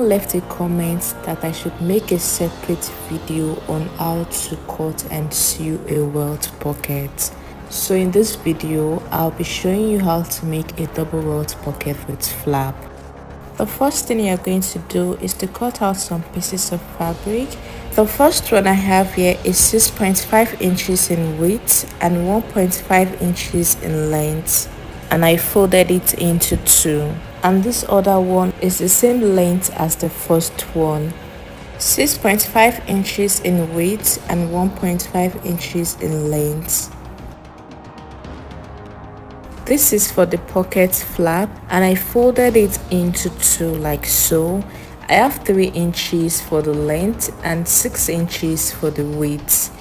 Left a comment that I should make a separate video on how to cut and sew a welt pocket. So in this video, I'll be showing you how to make a double welt pocket with flap. The first thing you're going to do is to cut out some pieces of fabric. The first one I have here is 6.5 inches in width and 1.5 inches in length, and I folded it into two. And this other one is the same length as the first one, 6.5 inches in width and 1.5 inches in length. This is for the pocket flap, and I folded it into two like so. I have 3 inches for the length and 6 inches for the width.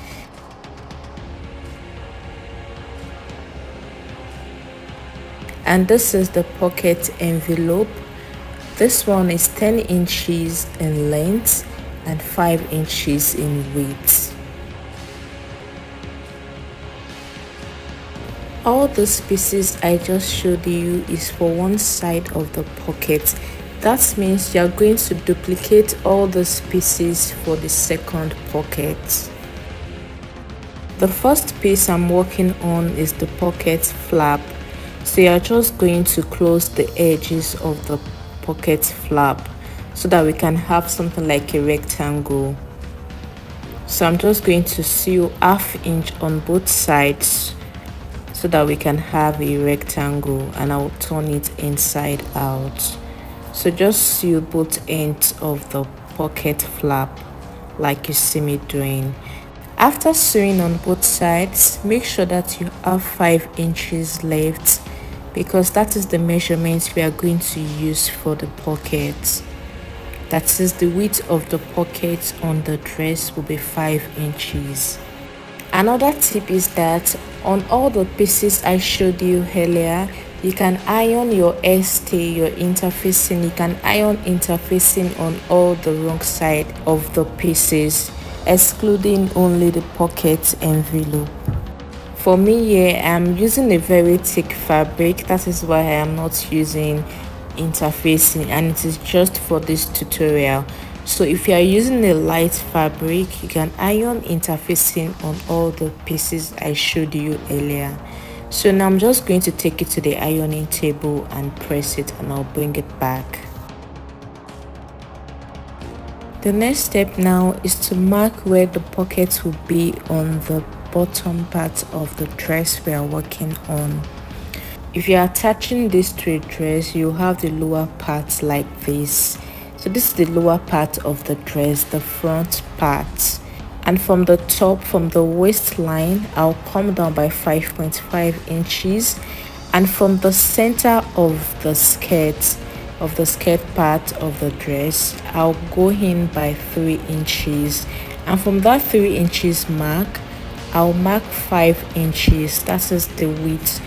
And this is the pocket envelope. This one is 10 inches in length and 5 inches in width. All these pieces I just showed you is for one side of the pocket. That means you are going to duplicate all these pieces for the second pocket. The first piece I'm working on is the pocket flap. So you are just going to close the edges of the pocket flap so that we can have something like a rectangle. So I'm just going to sew 1/2 inch on both sides so that we can have a rectangle, and I'll turn it inside out. So just sew both ends of the pocket flap like you see me doing. After sewing on both sides, make sure that you have 5 inches left, because that is the measurement we are going to use for the pocket. That is, the width of the pocket on the dress will be 5 inches. Another tip is that on all the pieces I showed you earlier, you can iron your stay, your interfacing. You can iron interfacing on all the wrong side of the pieces, excluding only the pocket envelope. For me here, I'm using a very thick fabric. That is why I am not using interfacing, and it is just for this tutorial. So if you are using a light fabric, you can iron interfacing on all the pieces I showed you earlier. So now I'm just going to take it to the ironing table and press it, and I'll bring it back. The next step now is to mark where the pocket will be on the bottom part of the dress we are working on. If you are attaching this to a dress, you have the lower part like this. So this is the lower part of the dress, the front part. And from the top, from the waistline, I'll come down by 5.5 inches. And from the center of the skirt part of the dress, I'll go in by 3 inches. And from that 3 inches mark, I'll mark 5 inches. That is the width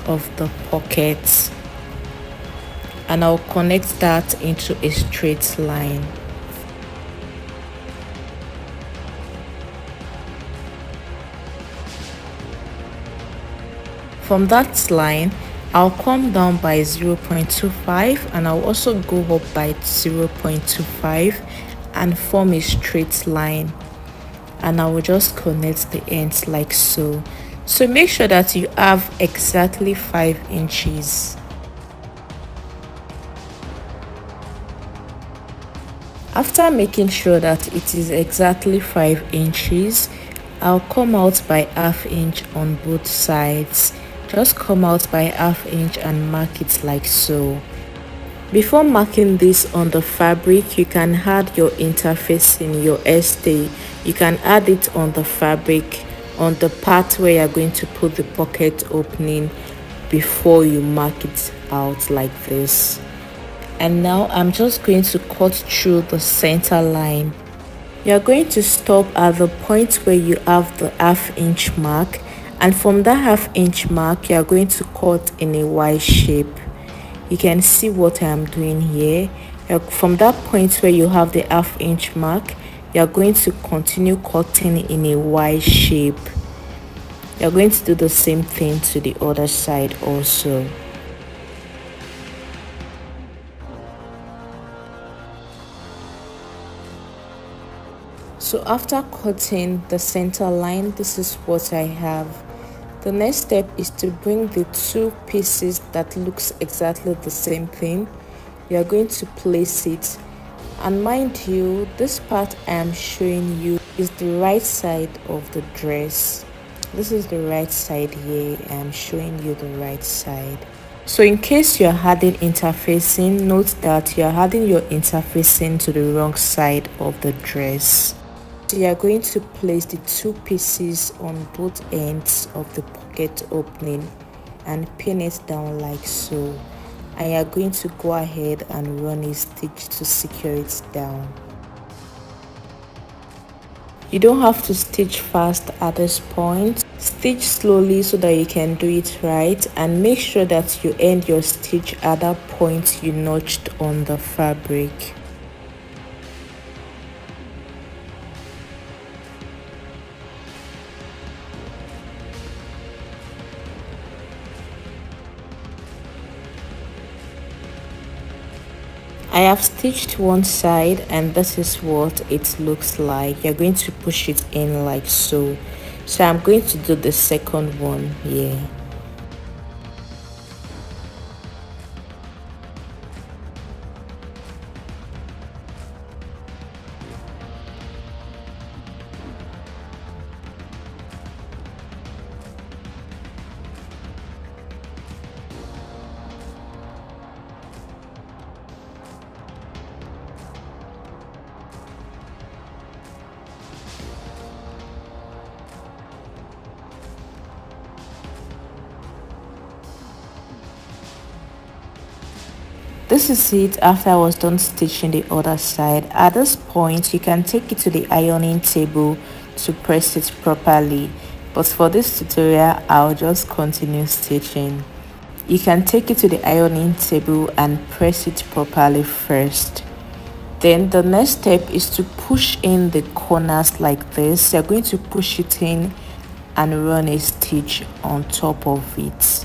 of the pocket, and I'll connect that into a straight line. From that line, I'll come down by 0.25, and I'll also go up by 0.25 and form a straight line, and I will just connect the ends like so. So make sure that you have exactly 5 inches. After making sure that it is exactly 5 inches, I'll come out by 1/2 inch on both sides. Just come out by 1/2 inch and mark it like so. Before marking this on the fabric, you can add your interfacing, your stay. You can add it on the fabric, on the part where you're going to put the pocket opening, before you mark it out like this. And now I'm just going to cut through the center line. You're going to stop at the point where you have the 1/2 inch mark, and from that 1/2 inch mark, you're going to cut in a Y shape. You can see what I am doing here. From that point where you have the 1/2 inch mark, you're going to continue cutting in a Y shape. You're going to do the same thing to the other side also. So after cutting the center line, this is what I have. The next step is to bring the two pieces that looks exactly the same thing. You are going to place it, and mind you, this part I am showing you is the right side of the dress. This is the right side here. I am showing you the right side. So in case you're adding interfacing, note that you're adding your interfacing to the wrong side of the dress. So you are going to place the two pieces on both ends of the pocket opening and pin it down like so. And you are going to go ahead and run a stitch to secure it down. You don't have to stitch fast at this point. Stitch slowly so that you can do it right, and make sure that you end your stitch at that point you notched on the fabric. I have stitched one side and this is what it looks like. You're going to push it in like so. So I'm going to do the second one here. This is it after I was done stitching the other side. At this point, you can take it to the ironing table to press it properly. But for this tutorial, I'll just continue stitching. You can take it to the ironing table and press it properly first. Then the next step is to push in the corners like this. You're going to push it in and run a stitch on top of it.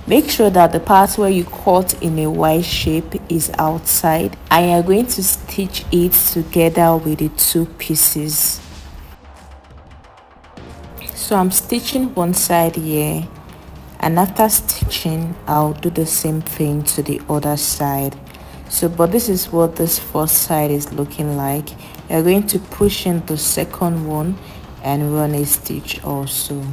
Make sure that the part where you cut in a Y shape is outside, and you're going to stitch it together with the two pieces. So I'm stitching one side here, and after stitching I'll do the same thing to the other side. So but this is what this first side is looking like. You're going to push in the second one and run a stitch also.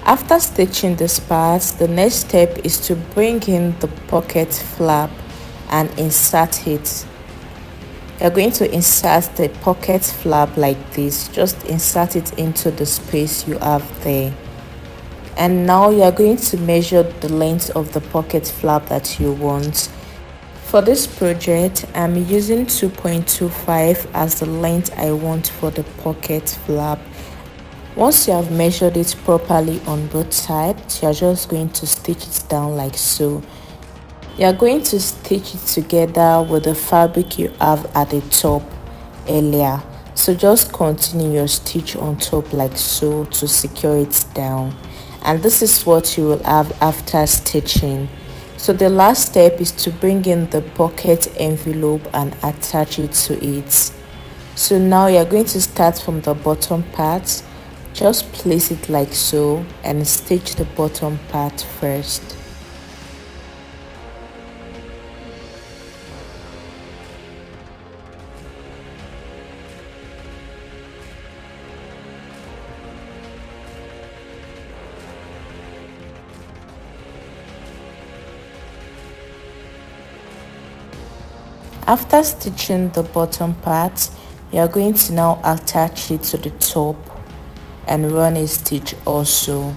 After stitching this part, the next step is to bring in the pocket flap and insert it. You're going to insert the pocket flap like this. Just insert it into the space you have there. And now you're going to measure the length of the pocket flap that you want. For this project, I'm using 2.25 as the length I want for the pocket flap. Once you have measured it properly on both sides, you're just going to stitch it down like so. You're going to stitch it together with the fabric you have at the top earlier. So just continue your stitch on top like so to secure it down. And this is what you will have after stitching. So the last step is to bring in the pocket envelope and attach it to it. So now you're going to start from the bottom part. Just place it like so and stitch the bottom part first. After stitching the bottom part, you are going to now attach it to the top and run a stitch also.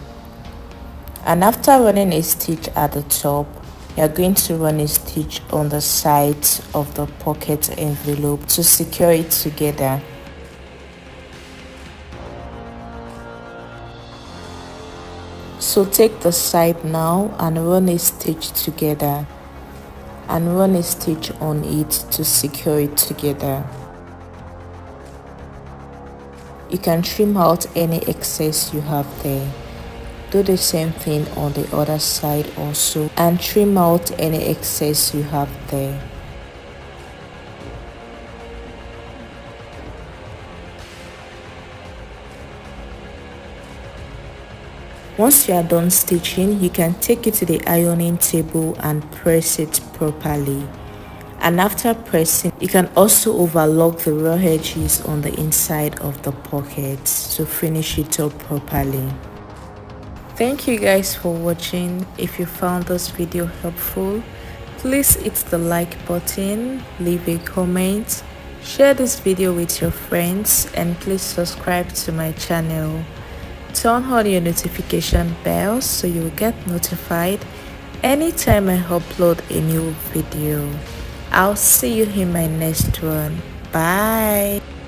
And after running a stitch at the top, you are going to run a stitch on the sides of the pocket envelope to secure it together. So take the side now and run a stitch together. and run a stitch on it to secure it together. You can trim out any excess you have there. Do the same thing on the other side also and trim out any excess you have there. Once you are done stitching, you can take it to the ironing table and press it properly. And after pressing, you can also overlock the raw edges on the inside of the pockets to finish it up properly. Thank you guys for watching. If you found this video helpful, please hit the like button, leave a comment, share this video with your friends, and please subscribe to my channel. Turn on your notification bell so you will get notified anytime I upload a new video. I'll see you in my next one. Bye.